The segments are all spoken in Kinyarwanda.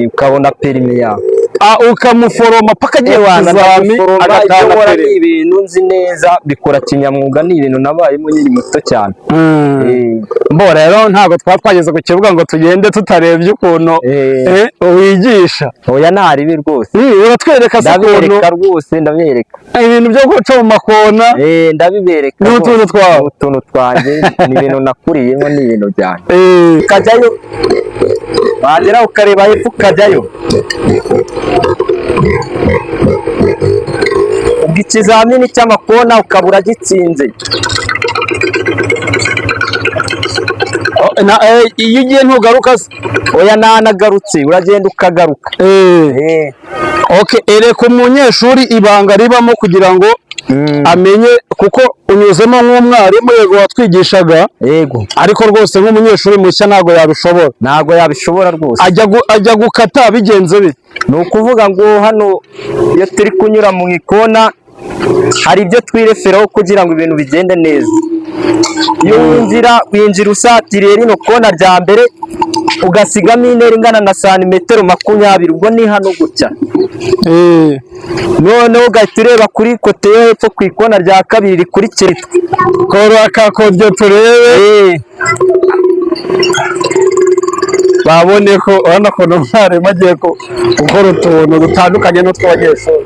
ukabona perime yawe ukamuforoma paka agiye kuzami agatanga perime. Ibintu nzi neza bikora kinyamwuga, ni ibintu nabayemo nyiri muto cyane. Mbo rero ntabwo twageze ku kibuga ngo tugende tutarebye ukuntu wigisha. Oya ntaribi rwose. Uratwereka se ukuntu? Ndabereka rwose, ndabereka ibintu byo guca mu makona. Ndabibereka n'utuntu twawe. Utuntu twanjye ni ibintu nakuriyemo, ni ibintu byanjye. Ukajyayo wagera ukareba hepfo ukajyayo. Ubwo ikizamini cy'amakona ukabura gitsinze. Iyo ugiye ntugaruka se? Oya nanagarutse uragenda ukagaruka. Ereka umunyeshuri ibanga ribamo kugira ngo amenye, kuko unyuzemo nk'umwarimu yego watwigishaga, yego, ariko rwose nk'umunyeshuri mushya ntabwo yabishobora. Ntabwo yabishobora rwose. Ajya gukata bigenze bite? Ni ukuvuga ngo hano iyo turi kunyura mu ikona hari ibyo twireferaho kugira ngo ibintu bigende neza. Iyo winjira usatiriye rino kona rya mbere ugasigamo intera ingana na santimetero 20, ubwo ni hano gutya. Noneho ugahita ureba kuri kote yo hepfo ku ikona rya kabiri rikurikira. Kora akakodyo turebe babone ko urabona ko umwarimu agiye gukora utuntu dutandukanye n'utw'abanyeshuri.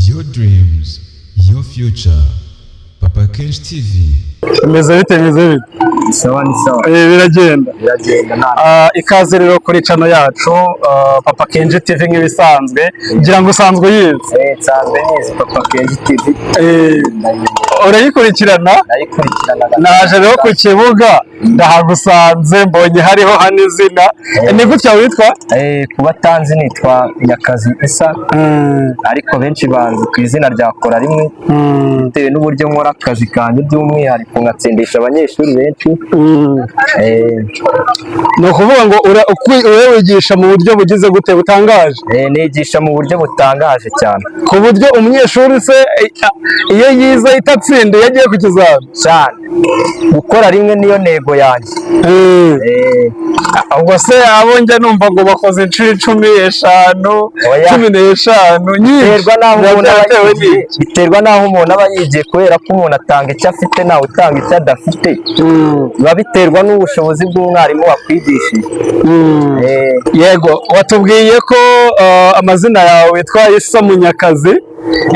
Your dreams, your future. Papa Kenshi TV. Bimeze bite? Sawa ni sawa. Biragenda. Ikaze rero kuri channel yacu Papa Kenshi TV nk'ibisanzwe. Ngira ngo usanzwe yize. Nsanzwe nize Papa Kenshi TV. Urayikurikirana? Ndayikurikirana. Naje rero ku kibuga ndahagusanze, mbonye hariho hano izina. Ni gutya witwa? Kuba tanzi nitwa Nyakazi Isa, ariko benshi banzi ku izina rya Kora rimwe, bitewe n'uburyo nkora akazi kanjye by'umwihariko ngatsindisha abanyeshuri benshi. Ni ukuvuga ngo ure wigisha mu buryo bugize gute butangaje? Nigisha mu buryo butangaje cyane, ku buryo umunyeshuri se iyo yize itatsinda yagiye ku kizami cyane. Gukora rimwe niyo ntego yanjye. Ubwo se abo njya numva ngo bakoze inshuro 15, 15 nyinshi. Biterwa n'aho umuntu aba yigiye, kubera ko umuntu atanga icyo afite nawe utanga icyo adafite. Biba biterwa n'ubushobozi bw'umwarimu wakwigishije. Yego, watubwiye ko amazina yawe witwa Isa Munyakazi.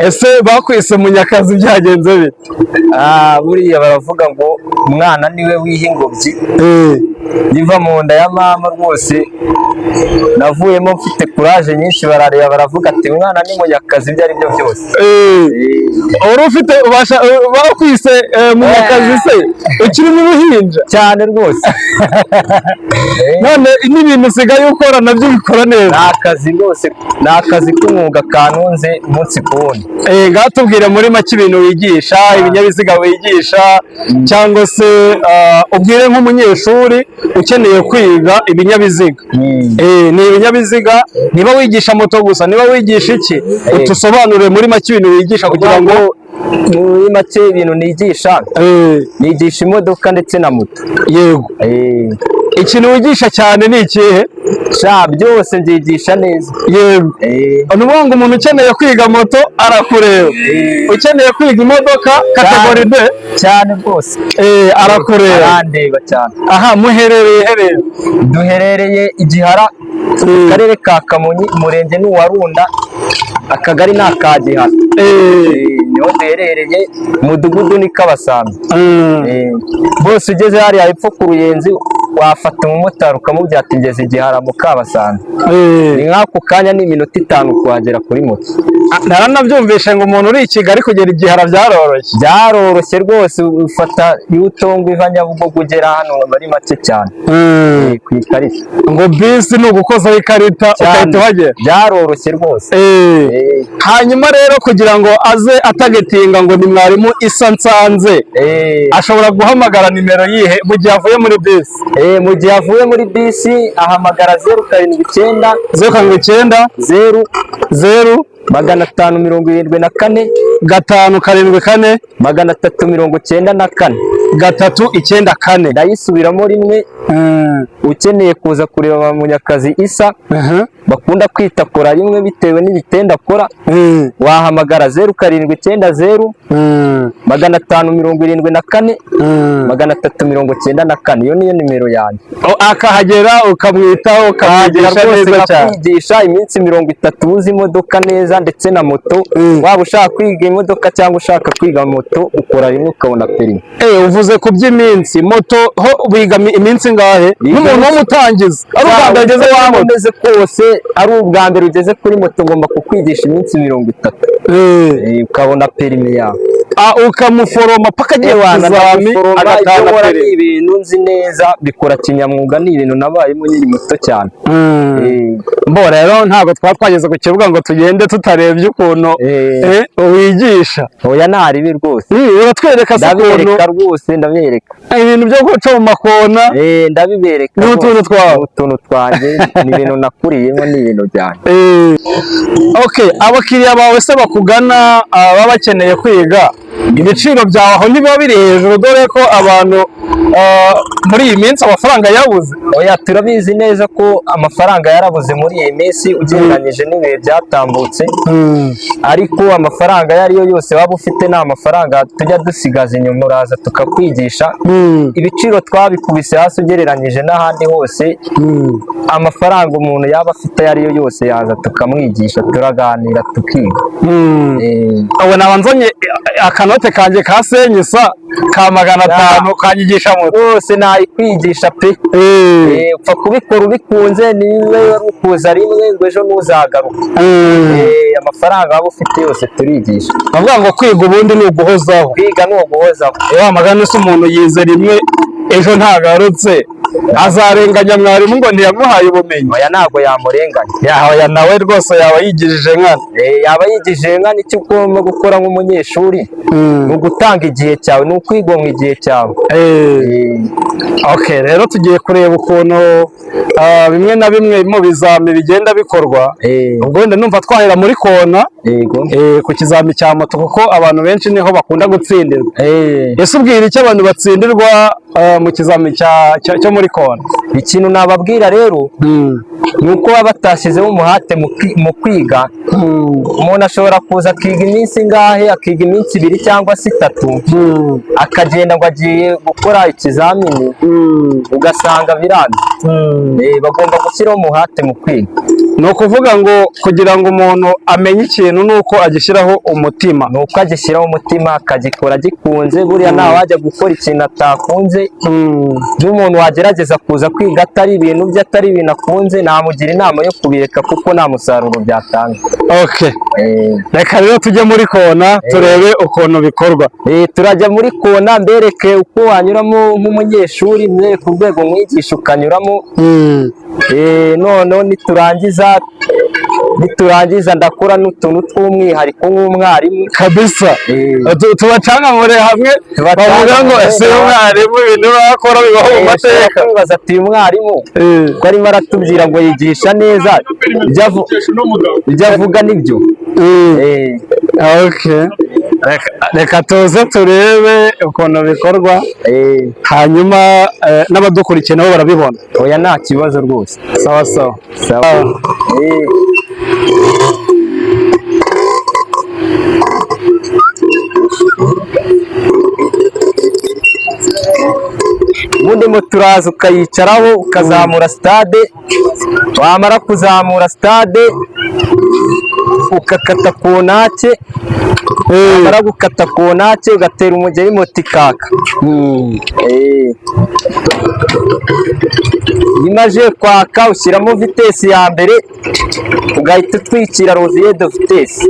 Ese bakwise Munyakazi byagenze bite? Buriya baravuga ngo umwana niwe wiha ingobyi. Niva mu nda ya mama rwose navuyemo mfite courage nyinshi, barareba baravuga ati umwana ni Munyakazi ibyo ari byo byose. Uri ufite bakwise Munyakazi se ukiri mu buhinja cyane rwose. None n'ibintu usigaye ukora nabyo bikora neza? Ni akazi rwose, ni akazi k'umwuga kanunze umunsi ku wundi. Ngatubwire muri make ibintu wigisha, ibinyabiziga wigisha, cyangwa se ubwire nk'umunyeshuri ukeneye kwiga ibinyabiziga. Ni ibinyabiziga, niba wigisha moto gusa, niba wigisha iki, utusobanurire muri make ibintu wigisha kugira ngo. Muri make ibintu nigisha, nigisha imodoka ndetse na moto. Yego. Ikintu wigisha cyane ni ikihe? Byose mbyigisha neza. Yego. Ni ukuvuga ngo umuntu ukeneye kwiga moto arakureba, ukeneye kwiga imodoka kategori D cyane rwose arakureba, arandeba cyane. Aha, muherereye herero? Duherereye Igihara, Akarere ka Kamonyi, Umurenge ni uwa Runda, Akagari ni aka Gihara. Niho duherereye, Umudugudu ni Kabasambi. Bose ugeze hariya hepfo ku Ruyenzi wafata umumotari ukamubwira ati ngeze Igihara mu Kabasambi. Ni nk'ako kanya ni iminota 5 kuhagera kuri moto. Naranabyumvishe ngo umuntu uri i Kigali kugera Igihara byaroroshye. Byaroroshye rwose, ufata Yutongo iva Nyabugogo ugera hano bari make cyane. Ku ikarita ngo bisi ni ugukozaho ikarita ugahita uhagera. Byaroroshye rwose. Hanyuma rero kugira ngo aze atagetinga ngo ni mwarimu Isa nsanze, ashobora guhamagara nimero yihe mu gihe avuye muri bisi? mu gihe avuye muri bisi ahamagara 079 079 0 0 574 574 394 394. ndayisubiramo rimwe. Ukeneye kuza kureba ba Munyakazi Issa bakunda kwita kora rimwe bitewe n'ibitenda akora, wahamagara 0790 574 394. iyo niyo nimero yanjye. Akahagera ukamwitaho ukamwigisha neza cyane, kwigisha iminsi 30 uzi imodoka neza ndetse na moto. Waba ushaka kwiga imodoka cyangwa ushaka kwiga moto ukora rimwe ukabona perimi. Uvuze ku by'iminsi moto ho wiga iminsi ngahe n'umuntu w'umutangiza ari ubwa mbere ugeze wa moto umeze kose, ari ubwa mbere ugeze kuri moto ngomba kukwigisha iminsi 30 ukabona perimi yawe. Ukamuforoma paka agiye kuzami agatanga perimi. Ibintu nzi neza bikora kinyamwuga, ni ibintu nabayemo nyiri muto cyane. Mbo rero ntabwo twageze ku kibuga ngo tugende tutarebye ukuntu wigisha. Oya naribi rwose. Uratwereka se ukuntu ndabereka rwose, ndabereka ibintu byo guca mu makona. Ndabibereka n'utuntu twawe, utuntu twanjye ni ibintu nakuriyemo, ni ibintu byanjye. Okay, abakiriya bawe se bakugana baba bakeneye kwiga, ibiciro byawe aho ntibiba biri hejuru, dore ko abantu muri iyi minsi amafaranga yabuze? Oya turabizi neza ko amafaranga yarabuze muri iyi minsi ugereranyije n'ibihe byatambutse, ariko amafaranga ayo ariyo yose waba ufite ni amafaranga tujya dusigaza inyuma, uraza tukakwigisha. Ibiciro twabikubise hasi ugereranyije n'ahandi hose. Amafaranga umuntu yaba afite ayo ariyo yose yaza tukamwigisha, turaganira tukiga. Abo nabanzanye akanote kanjye ka senyisa ka 500 kanyigisha moto rwose nayikwigisha pe. Upfa kubikora ubikunze, niwe ukuza rimwe ngo ejo ntuzagaruka. Amafaranga waba ufite yose turigisha. Bavuga ngo kwiga ubundi ni uguhozaho, kwiga ni uguhozaho. Amagana se umuntu yize rimwe ejo ntagarutse azarenganya mwarimu ngo ntiyamuhaye ubumenyi? Oya ntabwo yamurenganya. Oya nawe rwose yaba yigishije nkana. Yaba yigishije nkana. Icyo ugomba gukora nk'umunyeshuri ni ugutanga igihe cyawe, ni ukwigomwa igihe cyawe. Okay, rero tugiye kureba ukuntu bimwe na bimwe mu bizami bigenda bikorwa. Ubwo wenda numva twahera muri kona ku kizami cya moto, kuko abantu benshi niho bakunda gutsindirwa. Ese ubwira icyo abantu batsindirwa mu kizami cyo muri kona? Ikintu nababwira rero ni uko baba batashyizeho umuhate mu kwiga. Umuntu ashobora kuza akiga iminsi ngahe, akiga iminsi 2 cyangwa 3, akagenda ngo agiye gukora ikizamini ugasanga biranze. Bagomba gushyiraho umuhate mu kwiga. Ni ukuvuga ngo kugira ngo umuntu amenye ikintu ni uko agishyiraho umutima, ni uko agishyiraho umutima akagikora gikunze. Buriya nta wajya gukora ikintu atakunze. N'umuntu wagerageza kuza kwiga atari ibintu bye, atari ibintu akunze, namugira inama yo kubireka kuko nta musaruro byatanga. Okay, reka rero tujye muri kona turebe ukuntu bikorwa. Turajya muri kona mbereke uko wanyuramo nk'umunyeshuri, mwereke urwego mwigisha ukanyuramo. Noneho niturangiza ndakora n'utuntu tw'umwihariko nk'umwarimu kabisa. Tubacanganyure hamwe bavuga ngo ese umwarimu ibintu bakora bibaho mu mateka. Twibaza ati uyu mwarimu ko arimo aratubwira ngo yigisha neza, ibyo avuga nibyo. Okay, reka tuze turebe ukuntu bikorwa, hanyuma n'abadukurikiye nabo barabibona. Oya nta kibazo rwose. Sawa sawa. ubundi moto uraza ukayicaraho ukazamura stade, wamara kuzamura stade ukakata ku ntake, wamara gukata ku ntake ugatera umugeri moto ikaka. imaze kwaka ushyiramo vitesi ya mbere ugahita utwikira rovier de vitesi,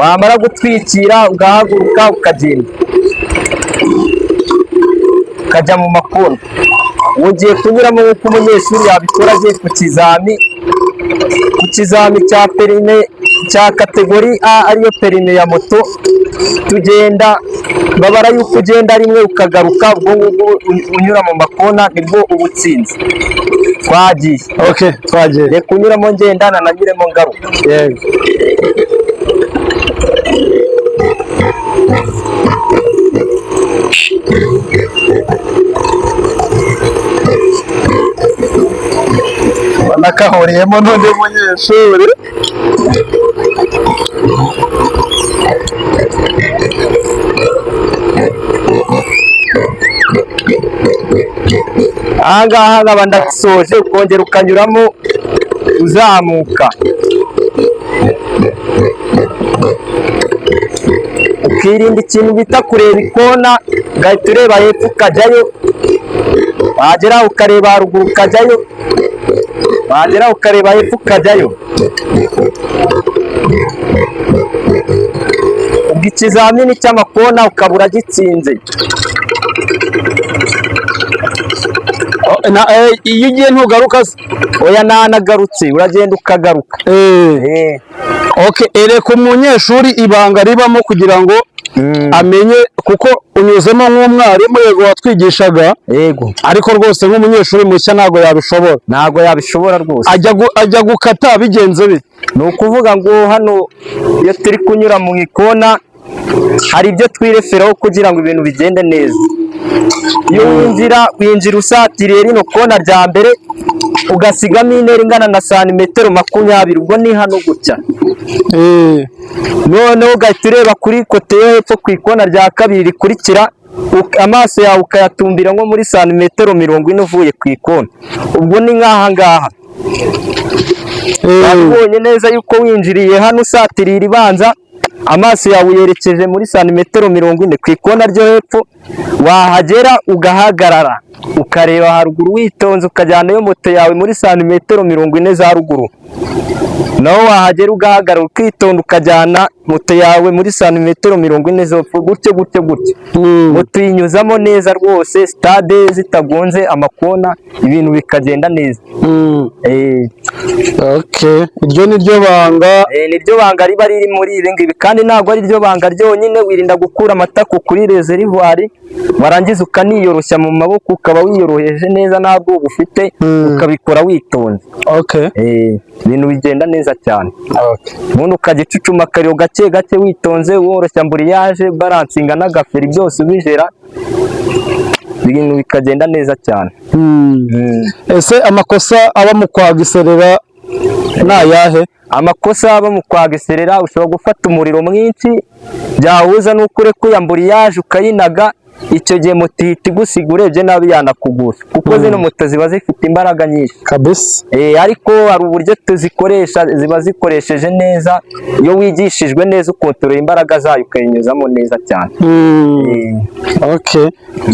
wamara gutwikira ugahaguruka ukagenda ukajya mu makona. Ugiye kunyuramo nk'uko umunyeshuri yabikora agiye ku kizami, ku kizami cya perime cya kategori A ariyo perime ya moto, tugenda babara yuko ugenda rimwe ukagaruka, ubwo ngubwo unyura mu makona nibwo uba utsinze. Twagiye. Okay, twagiye. Reka unyuramo ngenda nananyuremo ngaruka. Yego. Nakahuriyemo n'undi munyeshuri. Ahangaha nkaba ndasoje, ukongera ukanyuramo uzamuka, ukirinda ikintu bita kureba ikona, ugahita ureba hepfo ukajyayo, wagera ukareba haruguru ukajyayo, wagera ukareba hepfo ukajyayo. ubwo ikizamini cy'amakona ukaba uragitsinze. Iyo ugiye ntugaruka se? Oya, nanagarutse uragenda ukagaruka. Okay, ereka umunyeshuri ibanga ribamo kugira ngo amenye, kuko unyuzemo nk'umwarimu yego watwigishaga, yego, ariko rwose nk'umunyeshuri mushya ntabwo yabishobora. Ntabwo yabishobora rwose. Ajya gukata bigenze bite? Ni ukuvuga ngo hano iyo turi kunyura mu ikona hari ibyo twireferaho kugira ngo ibintu bigende neza. Iyo winjira usatiriye rino kona rya mbere, ugasigamo intera ingana na santimetero 20, ubwo ni hano gutya. Noneho ugahita ureba kuri kote yo hepfo ku ikona rya kabiri rikurikira, amaso yawe ukayatumbira nko muri santimetero 40 uvuye ku ikona. Ubwo ni nk'aha ngaha. Wabonye neza yuko winjiriye hano usatiriye iribanza, amaso yawe yerekeje muri santimetero 40 ku ikona ryo hepfo, wahagera ugahagarara ukareba haruguru witonze, ukajyanayo moto yawe muri santimetero 40 za ruguru. Naho wahagera ugahagarara ukitonda, ukajyana moto yawe muri santimetero 40 zopfo, gutyo gutyo gutyo. Moto yinyuzamo neza rwose, stade zitagonze amakona, ibintu bikagenda neza. Okay, iryo ni ryo banga. Niryo banga riba riri muri ibi ngibi, kandi ntabwo ari ryo banga ryonyine. Wirinda gukura amatako kuri reservoir, warangiza ukaniyoroshya mu maboko, ukaba wiyoroheje neza ntabwo ufite, ukabikora witonze. Okay. Ibintu bigenda neza cyane. Ubundi ukagicucuma akariro gake gake witonze, woroshya amburiyaje, baransinga n'agaferi, byose ubijera, ibintu bikagenda neza cyane. Ese amakosa aba mu kwagiserera ni ayahe? Amakosa aba mu kwagiserera, ushobora gufata umuriro mwinshi, byahuza n'uko urekuye amburiyaje ukayinaga, icyo gihe moto ihita igusiga, urebye nabi yanakugusha, kuko zino moto ziba zifite imbaraga nyinshi kabisa. Ariko hari uburyo tuzikoresha, ziba zikoresheje neza. Iyo wigishijwe neza ukontorora imbaraga zayo ukayinyuzamo neza cyane. Okay,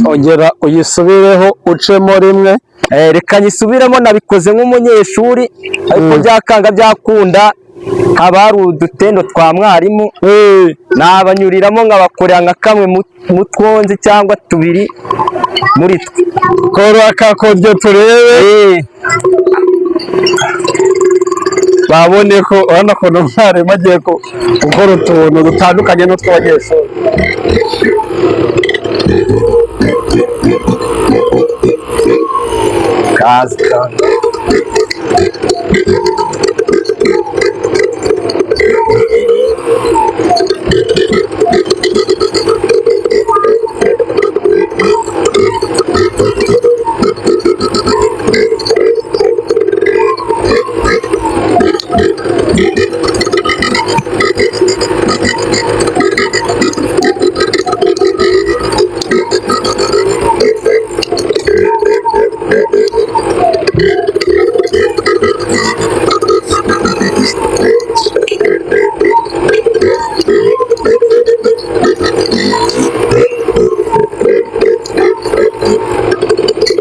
ongera uyisubireho ucemo rimwe. Reka nyisubiremo, nabikoze nk'umunyeshuri, ariko byakanga byakunda, haba hari udutendo twa mwarimu, nabanyuriramo nkabakorera nka kamwe mu twonzi cyangwa tubiri muri twe. Kora akakoryo turebe babone ko urabona ko umwarimu agiye gukora utuntu dutandukanye n'utw'abanyeshuri. Kaza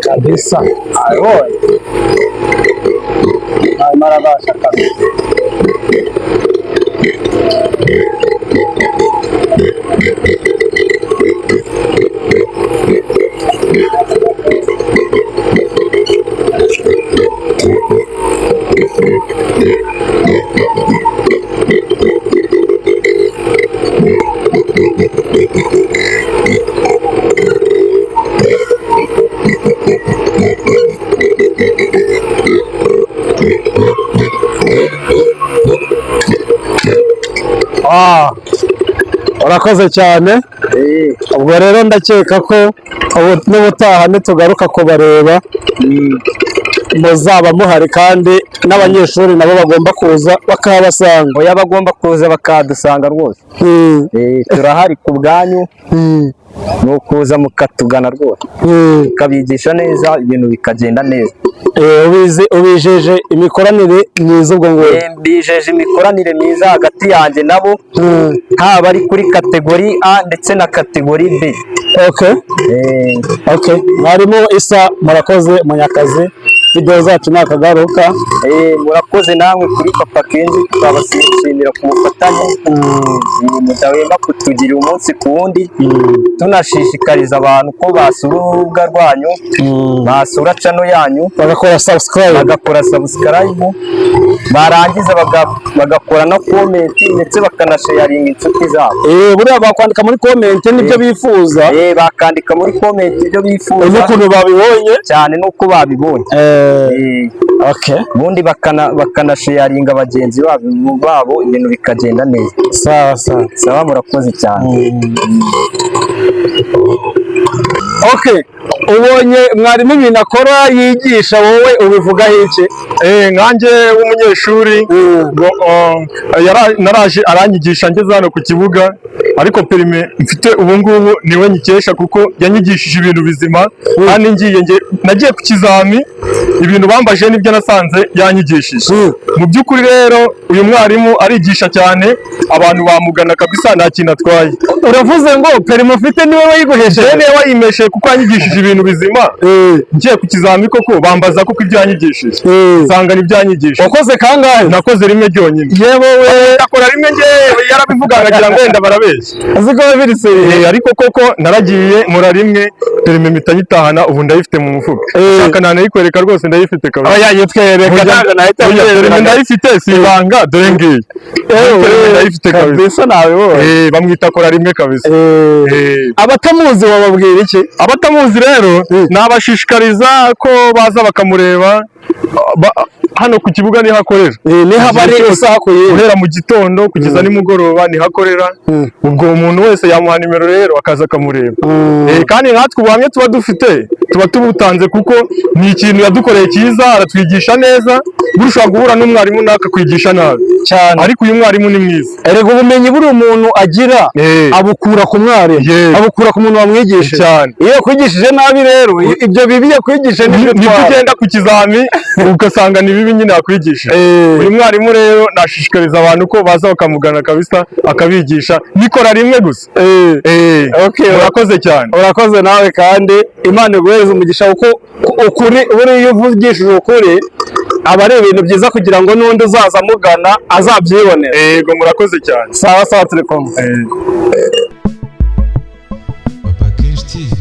kabisa. Marabasha kabisa. urakoze cyane. Ubwo rero ndakeka ko n'ubutaha nitugaruka kubareba muzaba muhari kandi n'abanyeshuri nabo bagomba kuza bakahabasanga. Oya, bagomba kuza bakadusanga rwose. Turahari ku bwanyu, ni ukuza mukatugana rwose, tukabigisha neza, ibintu bikagenda neza. Ubijeje imikoranire myiza ubwo ngo? Mbijeje imikoranire myiza hagati yanjye nabo, haba ari kuri kategori A ndetse na kategori B. Mwarimu Issa, murakoze Munyakazi, video zacu nakagaruka. Murakoze namwe kuri Papa Kenshi, twabashimira ku bufatanye mudahwema kutugirira umunsi ku wundi, tunashishikariza abantu ko basura urubuga rwanyu, basura channel yanyu, bagakora subscribe, barangiza bagakora na comment ndetse bakanasharinga inshuti zabo. Buriya bakwandika muri comment nibyo bifuza, bakandika muri comment ibyo bifuza n'ukuntu babibonye cyane nuko babibonye. Ubundi bakanasharinga bagenzi babo, ibintu bikagenda neza. Sawa, murakoze cyane. Ubonye mwarimu ibintu akora yigisha, wowe ubivugaho iki? Nkanjye w'umunyeshuri naraje aranyigisha ngeze hano ku kibuga, ariko perime mfite ubu ngubu niwe nyikesha kuko yanyigishije ibintu bizima, kandi nagiye ku kizami, ibintu bambaje nibyo nasanze yanyigishije. Mu by'ukuri rero uyu mwarimu arigisha cyane, abantu bamugana kabisa, nta kintu atwaye. Uravuze ngo perime ufite niwe wayiguhesheje? Niwe wayimeshe kuko yanyigishije ibintu bizima. Ngiye ku kizami koko bambaza kuko ibyo yanyigishije, nsanga nibyo yanyigishije. Wakoze kangahe? Nakoze rimwe ryonyine. Yewe akora rimwe, yarabivuga akagira ngo wenda barabeshya, aziko birise. Ariko koko naragiye mura rimwe, perime mpita nyitahana, ubu ndayifite mu mufuka. Shaka nanayikwereka rwose, ndayifite kabisa. Perime ndayifite, si ibanga, dore ngiyi. Ndayifite kabisa. Bamwita akora rimwe kabisa. Abatamuzi wababwira iki? Abatamuzi rero nabashishikariza ko baza bakamureba hano ku kibuga niho akorera. Niho abari guhera mu gitondo kugeza nimugoroba niho akorera. Ubwo umuntu wese yamuha nimero rero akaza akamureba. Kandi natwe ubuhamya tuba dufite tuba tubutanze kuko ni ikintu yadukoreye cyiza, aratwigisha neza. Ushobora guhura n'umwarimu nakakwigisha nabi cyane, ariko uyu mwarimu ni mwiza. Erega ubumenyi buri umuntu agira abukura ku mwarimu, abukura ku muntu wamwigisha cyane. Iyo kwigishije nabi rero, ibyo bibi yakwigisha nibyo ugenda ku kizami ugasanga ni bibi nyine yakwigisha. Uyu mwarimu rero nashishikariza abantu ko baza bakamugana kabisa, akabigisha. Nikora rimwe gusa. Urakoze cyane. Urakoze nawe kandi Imana iguhereze umugisha, kuko ukuri buriya uvugishije ukuri aba ari ibintu byiza, kugira ngo n'undi uzaza amugana azabyibonera. Yego, murakoze cyane. Sawa, turi kumwe. Papa Kenshi TV.